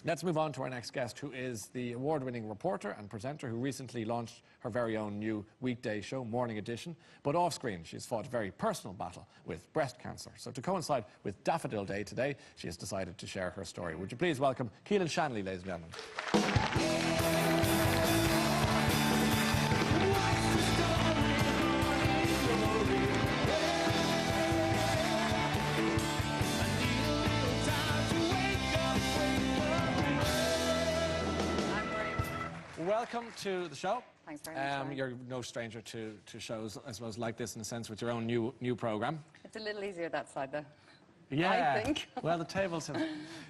Let's move on to our next guest, who is the award-winning reporter and presenter who recently launched her very own new weekday show, Morning Edition. But off-screen, she's fought a very personal battle with breast cancer. So to coincide with Daffodil Day today, she has decided to share her story. Would you please welcome Keelin Shanley, ladies and gentlemen. Welcome to the show. Thanks very much. You're no stranger to shows, I suppose, like this in a sense, with your own new programme. It's a little easier that side, though. Yeah. I think. Well, the tables have,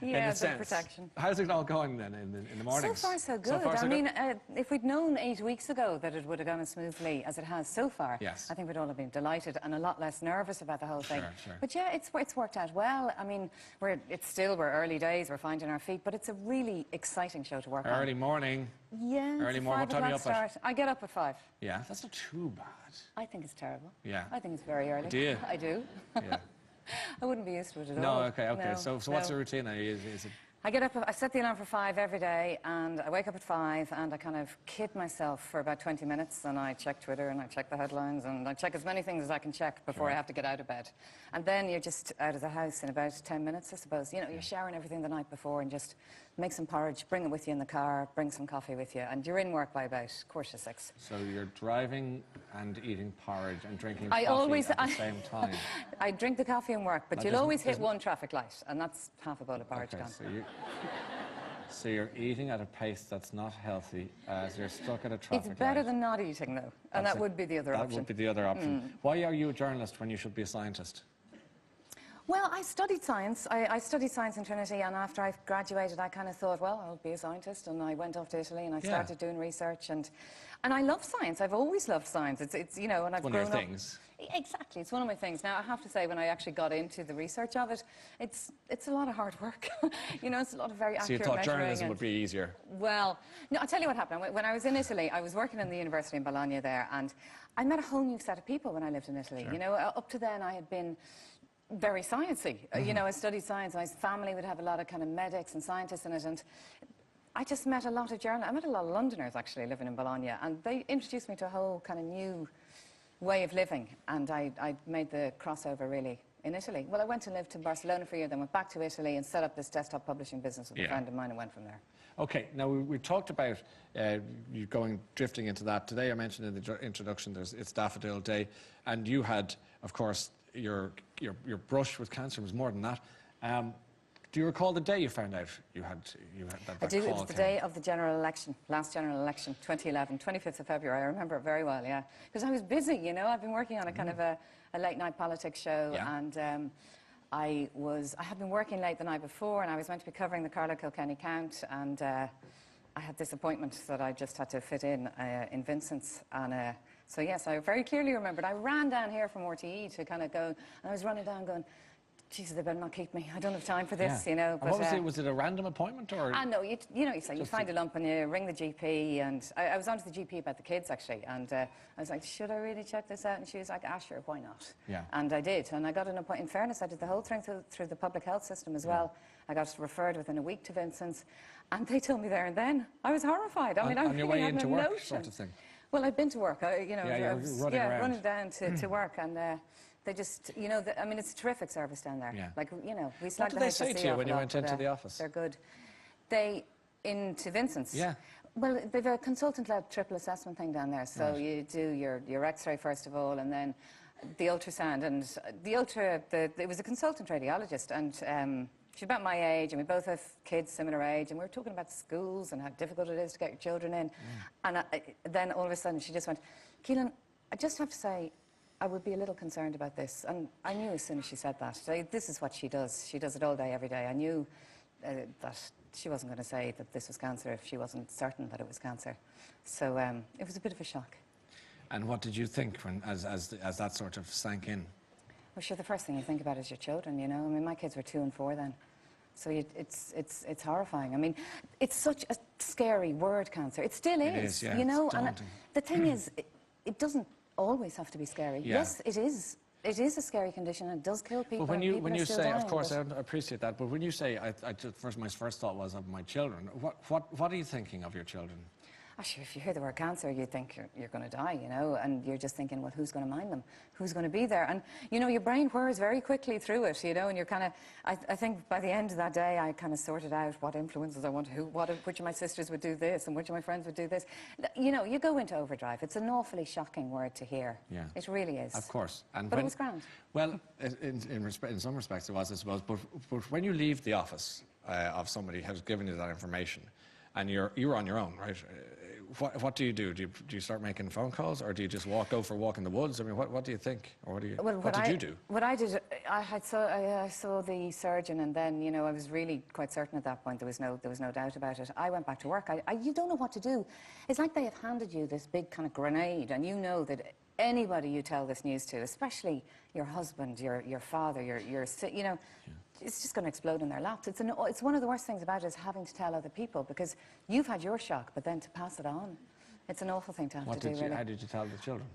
yeah, a bit of protection. How's it all going then in the mornings? So far, so good. I mean, if we'd known 8 weeks ago that it would have gone as smoothly as it has so far, yes, I think we'd all have been delighted and a lot less nervous about the whole thing. Sure. But yeah, it's worked out well. I mean, we're early days, we're finding our feet, but it's a really exciting show to work on. Early morning. Yeah, early morning. What time are you up at? I get up at 5. Yeah, that's not too bad. I think it's terrible. Yeah. I think it's very early. Do you? I do. Yeah. I wouldn't be used to it at all. No, okay. No, so what's the routine? Is it... I get up, I set the alarm for 5 every day, and I wake up at 5, and I kind of kid myself for about 20 minutes, and I check Twitter, and I check the headlines, and I check as many things as I can check before I have to get out of bed. And then you're just out of the house in about 10 minutes, I suppose. You know, you're showering everything the night before, and just make some porridge, bring it with you in the car, bring some coffee with you, and you're in work by about 6:15. So you're driving and eating porridge and drinking coffee at the same time. I drink the coffee and work, but you'll always hit one traffic light, and that's half a bowl of porridge gone. So you're eating at a pace that's not healthy as you're stuck at a traffic light. It's better than not eating, though, and that would be the other option. That would be the other option. Why are you a journalist when you should be a scientist? Well, I studied science. I studied science in Trinity, and after I graduated, I kind of thought, well, I'll be a scientist, and I went off to Italy, and I started doing research, and I love science. I've always loved science. It's you know, and I've grown up... One of your things. Exactly, it's one of my things. Now, I have to say, when I actually got into the research of it, it's a lot of hard work. You know, it's a lot of very accurate measuring. So you thought journalism would be easier? Well, no, I'll tell you what happened. When I was in Italy, I was working in the university in Bologna there, and I met a whole new set of people when I lived in Italy. Sure. You know, up to then, I had been very sciencey. You know, I studied science. My family would have a lot of kind of medics and scientists in it, and I just met a lot of journalists. I met a lot of Londoners, actually, living in Bologna, and they introduced me to a whole kind of new way of living, and I made the crossover, really, in Italy. Well, I went and lived in Barcelona for a year, then went back to Italy and set up this desktop publishing business with a friend of mine and went from there. Okay, now we talked about you drifting into that. Today I mentioned in the introduction it's Daffodil Day, and you had, of course, your brush with cancer was more than that. Do you recall the day you found out you had that I do. It was the day of the general election, last general election, 2011, 25th of February. I remember it very well, yeah. Because I was busy, you know. I've been working on a kind of a late-night politics show, and I had been working late the night before, and I was meant to be covering the Carlow Kilkenny count, and I had this appointment that I just had to fit in Vincent's, and so yes, I very clearly remembered. I ran down here from RTE to kind of go, and I was running down going, Jesus, they better not keep me. I don't have time for this, you know. But, what was it? Was it a random appointment, or? No, you know, you find a lump and you ring the GP, and I was on to the GP about the kids, actually, and I was like, should I really check this out? And she was like, sure, why not? Yeah. And I did, and I got an appointment. In fairness, I did the whole thing through the public health system as well. I got referred within a week to Vincent's, and they told me there and then. I was horrified. I mean, I really had no notion. Sort of thing. Well, I'd been to work, you know, running down to work, and they just, you know, I mean, it's a terrific service down there. Yeah. Like, you know, we What did they say to you when you went into the office? They're good. Into Vincent's? Yeah. Well, they've a consultant-led triple assessment thing down there. So you do your X-ray first of all, and then the ultrasound. And it was a consultant radiologist, and she's about my age, and we both have kids similar age, and we were talking about schools and how difficult it is to get your children in. And then all of a sudden she just went, Keelin, I just have to say, I would be a little concerned about this. And I knew as soon as she said that. This is what she does. She does it all day, every day. I knew that she wasn't going to say that this was cancer if she wasn't certain that it was cancer. So it was a bit of a shock. And what did you think as that sort of sank in? Well, sure, the first thing you think about is your children, you know. I mean, my kids were 2 and 4 then. So it's horrifying. I mean, it's such a scary word, cancer. It still is, it is, yeah, you know. it's daunting. And the thing is, it doesn't always have to be scary. Yeah. Yes, it is it is a scary condition. It does kill people. But when you say, of course, I but appreciate that. But when you say, my first thought was of my children. What are you thinking of your children? Actually, if you hear the word cancer, you think you're going to die, you know, and you're just thinking, well, who's going to mind them? Who's going to be there? And, you know, your brain whirs very quickly through it, you know, and you're kind of, I think by the end of that day, I kind of sorted out what influences I want, which of my sisters would do this and which of my friends would do this. You know, you go into overdrive. It's an awfully shocking word to hear. Yeah. It really is. Of course. But it was grand. Well, in some respects it was, I suppose, but when you leave the office of somebody who has given you that information, and you're on your own, right? What do you do? Do you start making phone calls, or do you just go for a walk in the woods? I mean, what do you think, or what did you do? What I did, I saw the surgeon, and then, you know, I was really quite certain at that point. There was no doubt about it. I went back to work. You don't know what to do. It's like they have handed you this big kind of grenade, and you know that anybody you tell this news to, especially your husband, your father, you know. Yeah. It's just going to explode in their laps. It's one of the worst things about it is having to tell other people, because you've had your shock, but then to pass it on, it's an awful thing to have to do. Really. How did you tell the children?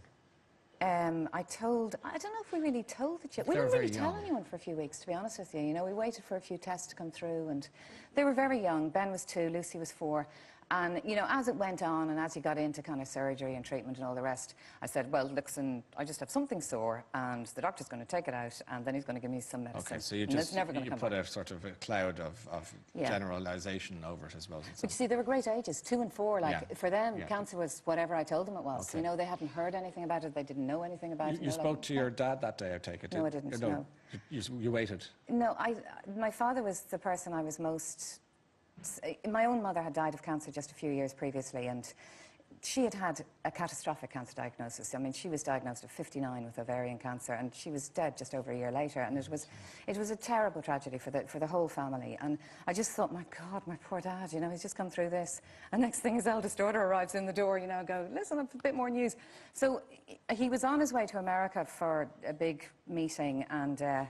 I don't know if we really told the children. We didn't really tell anyone for a few weeks, to be honest with you. You know, we waited for a few tests to come through, and they were very young. Ben was 2, Lucy was 4. And, you know, as it went on and as he got into kind of surgery and treatment and all the rest, I said, well, listen, I just have something sore, and the doctor's going to take it out, and then he's going to give me some medicine. Okay, so you put a sort of a cloud of generalisation over it, I suppose. But you see, they were great ages, 2 and 4. Like, for them, cancer was whatever I told them it was. Okay. You know, they hadn't heard anything about it. They didn't know anything about it. You spoke to your dad that day, I take it? No, I didn't, no. You waited? No, my father was the person I was most... My own mother had died of cancer just a few years previously, and she had had a catastrophic cancer diagnosis. I mean, she was diagnosed at 59 with ovarian cancer, and she was dead just over a year later. And it was a terrible tragedy for the whole family. And I just thought, my God, my poor dad, you know, he's just come through this. And next thing, his eldest daughter arrives in the door, you know, go, listen, I've a bit more news. So he was on his way to America for a big meeting, and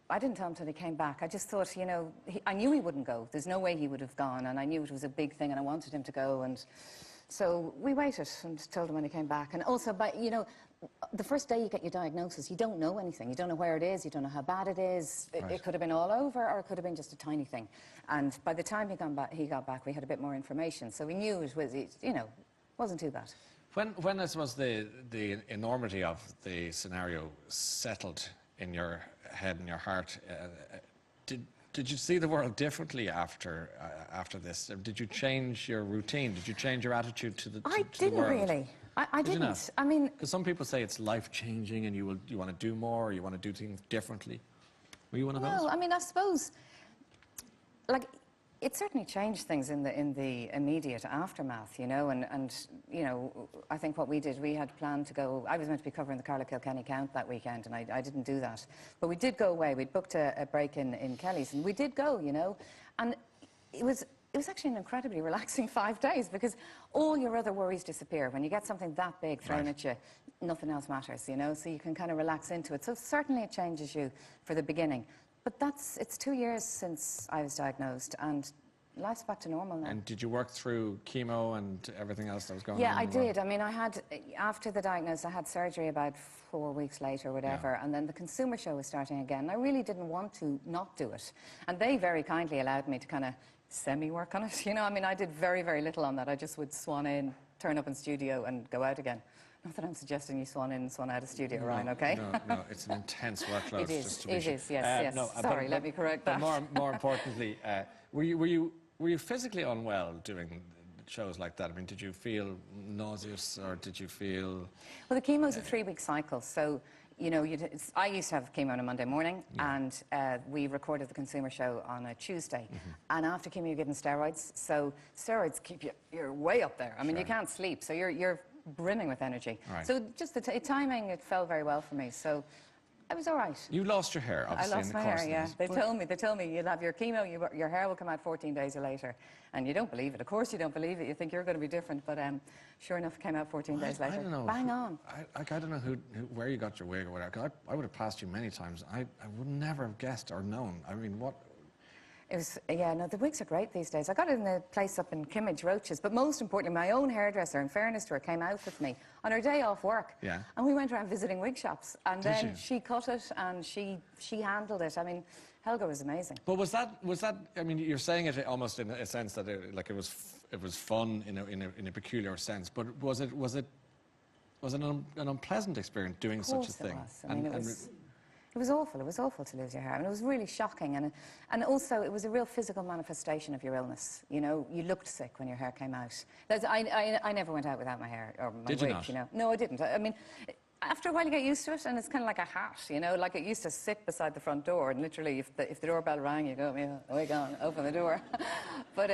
I didn't tell him until he came back. I just thought, you know, I knew he wouldn't go. There's no way he would have gone, and I knew it was a big thing, and I wanted him to go. And so we waited and told him when he came back. And also, you know, the first day you get your diagnosis, you don't know anything. You don't know where it is. You don't know how bad it is. Right. It could have been all over, or it could have been just a tiny thing. And by the time he got back, we had a bit more information. So we knew it was, you know, wasn't too bad. When this was the enormity of the scenario settled in your head and your heart, did you see the world differently after this? Did you change your routine? Did you change your attitude to the world? I didn't really. I didn't. I mean, because some people say it's life-changing, and you want to do more, or you want to do things differently. Were you one of those? Well, I mean, I suppose, like, it certainly changed things in the immediate aftermath, you know, and you know, I think what we did, we had planned to go. I was meant to be covering the Carlow-Kilkenny count that weekend, and I didn't do that. But we did go away. We'd booked a break in Kelly's, and we did go, you know, and it was actually an incredibly relaxing 5 days, because all your other worries disappear. When you get something that big thrown at you, nothing else matters, you know, so you can kind of relax into it. So certainly it changes you for the beginning. But it's 2 years since I was diagnosed, and life's back to normal now. And did you work through chemo and everything else that was going on? Yeah, I did. I mean, after the diagnosis, I had surgery about 4 weeks later, whatever, and then the consumer show was starting again. I really didn't want to not do it. And they very kindly allowed me to kind of semi-work on it, you know. I mean, I did very, very little on that. I just would swan in, turn up in studio, and go out again. Not that I'm suggesting you swan in and swan out of studio, Ryan, okay? No, it's an intense workload. It is, yes. No, sorry, let me correct that. But more importantly, were you physically unwell doing shows like that? I mean, did you feel nauseous, or did you feel... Well, the chemo's a 3-week cycle, so, you know, I used to have chemo on a Monday morning, and we recorded the consumer show on a Tuesday. And after chemo, you're given steroids, so steroids keep you're way up there. I mean, you can't sleep, so you're brimming with energy. Right. So just the timing, it fell very well for me. So I was all right. You lost your hair, obviously. I lost my hair, yeah. They told me you'll have your chemo, your hair will come out 14 days later. And you don't believe it. Of course you don't believe it. You think you're going to be different. But sure enough, it came out 14 days later. I don't know. Bang on. I don't know where you got your wig or whatever. 'Cause I would have passed you many times. I would never have guessed or known. I mean, what... It was, yeah, no, the wigs are great these days. I got it in a place up in Kimmage, Roaches, but most importantly, my own hairdresser, in fairness to her, came out with me on her day off work. Yeah. And we went around visiting wig shops. And Did then you? she cut it and she handled it. I mean, Helga was amazing. But was that, I mean, you're saying it almost in a sense that it was fun in a peculiar sense, but was it an unpleasant experience doing such a thing? I mean, it was awful. It was awful to lose your hair. I mean, it was really shocking. And also, it was a real physical manifestation of your illness. You know, you looked sick when your hair came out. I never went out without my hair or my wig, Did you not? You know. No, I didn't. I mean, after a while you get used to it, and it's kind of like a hat, you know, like it used to sit beside the front door, and literally if the doorbell rang, you go, yeah, wig on, open the door. But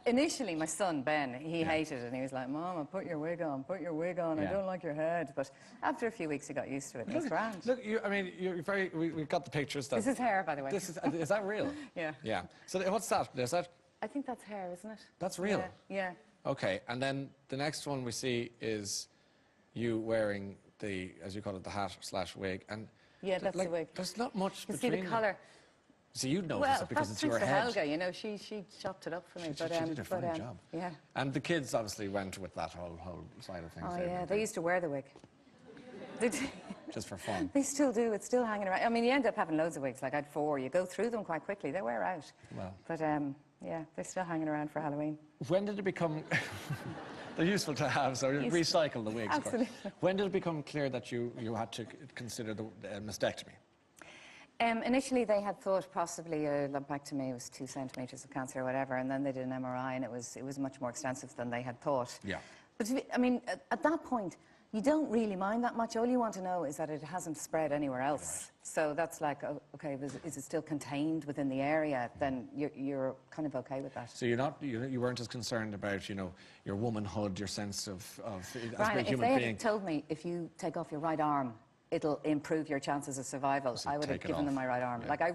initially, my son, Ben, he hated it, and he was like, Mama, put your wig on, I don't like your head. But after a few weeks, he got used to it, and it's grand. Look, I mean, you're very, we've got the pictures. This is hair, by the way. Is that real? Yeah. Yeah. So what's that? Is that? I think that's hair, isn't it? That's real? Yeah. Okay, and then the next one we see is you wearing the, as you call it, the hat/wig, and yeah, that's like, the wig. There's not much you between see the colour. So you'd notice it because it's your thanks to head. Helga, you know, she chopped it up for me. She did a funny job. Yeah. And the kids obviously went with that whole side of things. Oh yeah, they used to wear the wig. They did. Just for fun. They still do. It's still hanging around. I mean, you end up having loads of wigs. Like I had 4. You go through them quite quickly. They wear out. Well. But yeah, they're still hanging around for Halloween. When did it become? They're useful to have, so you recycle the wigs. Absolutely. When did it become clear that you had to consider the mastectomy? Initially, they had thought possibly a lumpectomy was 2 centimetres of cancer or whatever, and then they did an MRI, and it was much more extensive than they had thought. Yeah. But I mean, at that point, you don't really mind that much. All you want to know is that it hasn't spread anywhere else. Right. So that's like, oh, okay, is it still contained within the area? Then you're kind of okay with that. So you weren't as concerned about, you know, your womanhood, your sense of as Ryan, a human if they being. had told me if you take off your right arm, it'll improve your chances of survival, So I would have given them my right arm. Yeah. Like I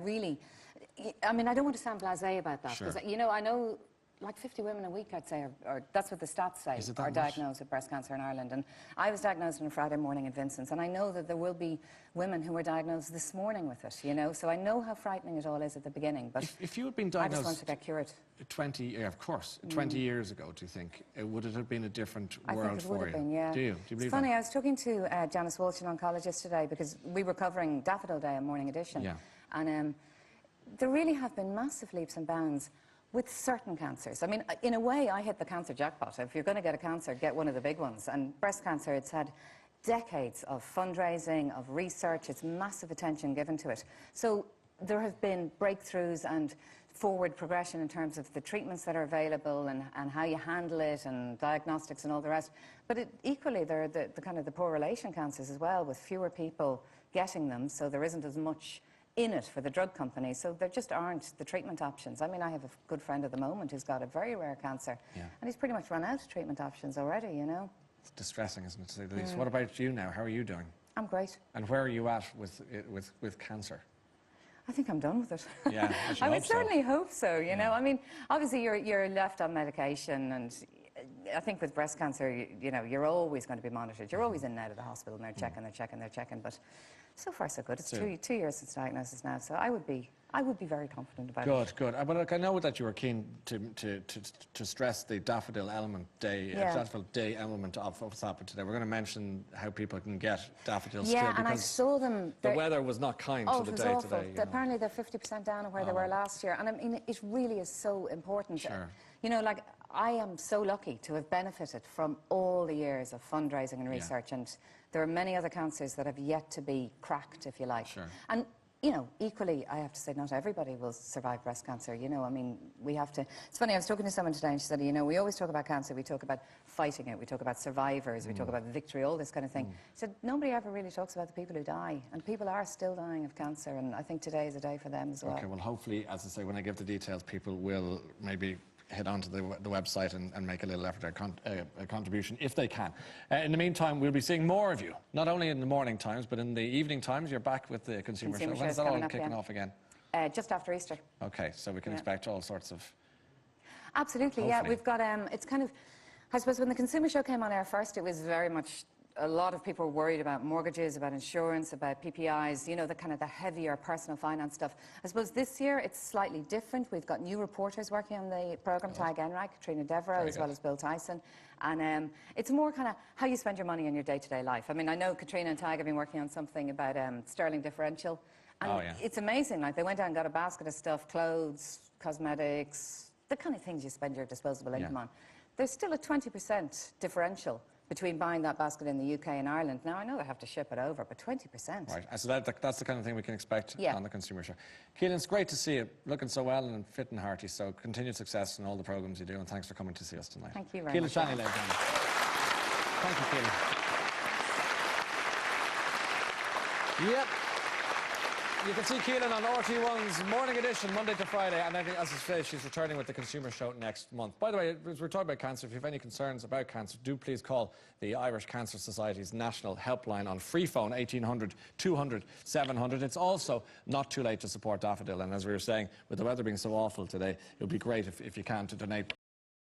mean, I don't want to sound blasé about that. Sure. Because, you know, I know like 50 women a week, I'd say, or that's what the stats say, are diagnosed with breast cancer in Ireland. And I was diagnosed on a Friday morning at Vincent's, and I know that there will be women who were diagnosed this morning with it, you know, so I know how frightening it all is at the beginning. But if you had been diagnosed, I just want to get cured. 20 years ago, do you think, would it have been a different world for you? I think it would have been, yeah. Do you believe it's funny, I was talking to Janice Walsh, an oncologist, today, because we were covering Daffodil Day on Morning Edition. Yeah. And there really have been massive leaps and bounds with certain cancers. I mean, in a way, I hit the cancer jackpot. If you're going to get a cancer, get one of the big ones. And breast cancer, it's had decades of fundraising, of research. It's massive attention given to it. So there have been breakthroughs and forward progression in terms of the treatments that are available and how you handle it and diagnostics and all the rest. But equally, there are the kind of the poor relation cancers as well, with fewer people getting them, so there isn't as much in it for the drug companies, so there just aren't the treatment options. I mean, I have a good friend at the moment who's got a very rare cancer, and he's pretty much run out of treatment options already, you know. It's distressing, isn't it, to say the least. What about you now? How are you doing? I'm great. And where are you at with cancer? I think I'm done with it. Yeah, I would certainly hope so, you know. I mean, obviously you're left on medication, and I think with breast cancer, you know, you're always going to be monitored. You're always in and out of the hospital, and they're checking, but so far so good. It's 2 years since diagnosis now, so I would be very confident about it. Good. But look, I know that you were keen to stress the Daffodil element day, Daffodil Day element of what's happened today. We're going to mention how people can get daffodils still, and I saw them. The weather was not kind to the day awful. today. You know. Apparently they're 50% down on where they were last year, and I mean, it really is so important. Sure. You know, like, I am so lucky to have benefited from all the years of fundraising and research, and there are many other cancers that have yet to be cracked, if you like. Sure. And, you know, equally, I have to say, not everybody will survive breast cancer, you know. I mean, we have to... It's funny, I was talking to someone today, and she said, you know, we always talk about cancer, we talk about fighting it, we talk about survivors, we talk about victory, all this kind of thing. She said, nobody ever really talks about the people who die, and people are still dying of cancer, and I think today is a day for them as well. Okay, well, hopefully, as I say, when I give the details, people will maybe head onto the website and make a little effort, a contribution, if they can. In the meantime, we'll be seeing more of you, not only in the morning times, but in the evening times. You're back with the Consumer Show. When's that all kicking off again? Just after Easter. Okay, so we can expect all sorts of... Absolutely, hopefully. We've got, it's kind of... I suppose when the Consumer Show came on air first, it was very much a lot of people are worried about mortgages, about insurance, about PPIs, you know, the kind of the heavier personal finance stuff. I suppose this year it's slightly different. We've got new reporters working on the programme, Tag Enright, Katrina Devereux, as well as Bill Tyson. And it's more kind of how you spend your money in your day-to-day life. I mean, I know Katrina and Tag have been working on something about sterling differential. And it's amazing. Like, they went out and got a basket of stuff, clothes, cosmetics, the kind of things you spend your disposable income on. There's still a 20% differential between buying that basket in the UK and Ireland. Now, I know they have to ship it over, but 20%. Right, so that's the kind of thing we can expect on the Consumer Show. Keelin, it's great to see you, looking so well and fit and hearty, so continued success in all the programmes you do, and thanks for coming to see us tonight. Thank you very much. Keelin Shanley, ladies and gentlemen. Thank you, Keelin. Yep. You can see Keelin on RT1's Morning Edition, Monday to Friday, and as I say, she's returning with the Consumer Show next month. By the way, as we're talking about cancer, if you have any concerns about cancer, do please call the Irish Cancer Society's national helpline on free phone, 1800 200 700. It's also not too late to support Daffodil, and as we were saying, with the weather being so awful today, it would be great if you can to donate.